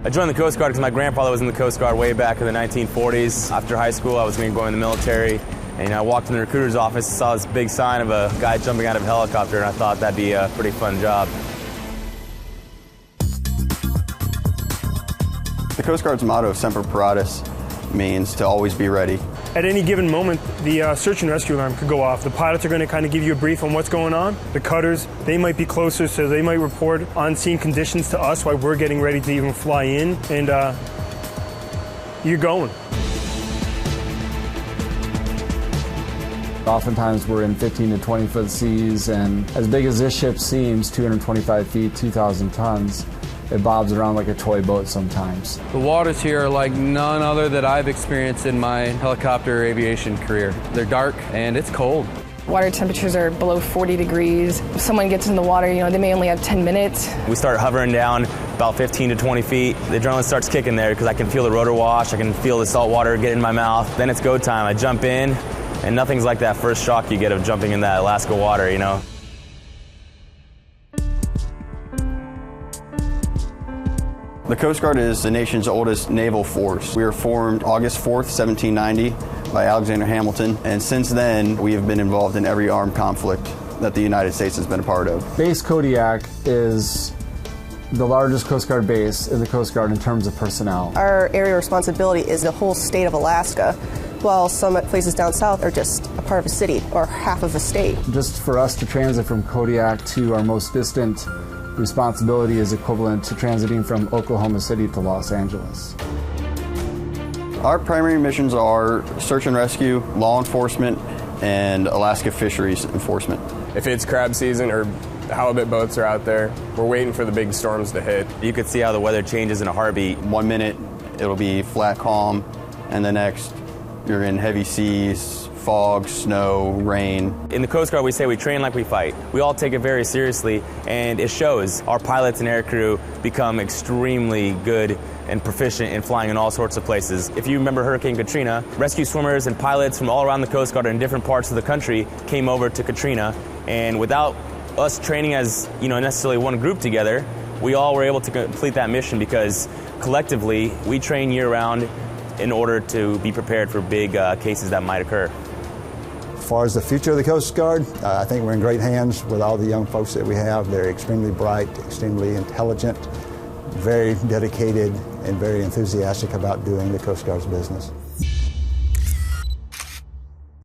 I joined the Coast Guard because my grandfather was in the Coast Guard way back in the 1940s. After high school, I was going to go in the military, and I walked in the recruiter's office and saw this big sign of a guy jumping out of a helicopter, and I thought that'd be a pretty fun job. The Coast Guard's motto, Semper Paratus, means to always be ready. At any given moment, the search and rescue alarm could go off. The pilots are going to kind of give you a brief on what's going on. The cutters, they might be closer, so they might report on-scene conditions to us while we're getting ready to even fly in, and you're going. Oftentimes we're in 15 to 20 foot seas, and as big as this ship seems, 225 feet, 2,000 tons, it bobs around like a toy boat sometimes. The waters here are like none other that I've experienced in my helicopter aviation career. They're dark and it's cold. Water temperatures are below 40 degrees. If someone gets in the water, they may only have 10 minutes. We start hovering down about 15 to 20 feet. The adrenaline starts kicking there because I can feel the rotor wash, I can feel the salt water get in my mouth. Then it's go time. I jump in, and nothing's like that first shock you get of jumping in that Alaska water, The Coast Guard is the nation's oldest naval force. We were formed August 4th, 1790 by Alexander Hamilton, and since then we have been involved in every armed conflict that the United States has been a part of. Base Kodiak is the largest Coast Guard base in the Coast Guard in terms of personnel. Our area of responsibility is the whole state of Alaska, while some places down south are just a part of a city or half of a state. Just for us to transit from Kodiak to our most distant responsibility is equivalent to transiting from Oklahoma City to Los Angeles. Our primary missions are search and rescue, law enforcement, and Alaska fisheries enforcement. If it's crab season or halibut boats are out there, we're waiting for the big storms to hit. You could see how the weather changes in a heartbeat. 1 minute it'll be flat calm, and the next you're in heavy seas, fog, snow, rain. In the Coast Guard, we say we train like we fight. We all take it very seriously, and it shows. Our pilots and aircrew become extremely good and proficient in flying in all sorts of places. If you remember Hurricane Katrina, rescue swimmers and pilots from all around the Coast Guard in different parts of the country came over to Katrina, and without us training as necessarily one group together, we all were able to complete that mission because collectively we train year-round in order to be prepared for big cases that might occur. As far as the future of the Coast Guard, I think we're in great hands with all the young folks that we have. They're extremely bright, extremely intelligent, very dedicated, and very enthusiastic about doing the Coast Guard's business.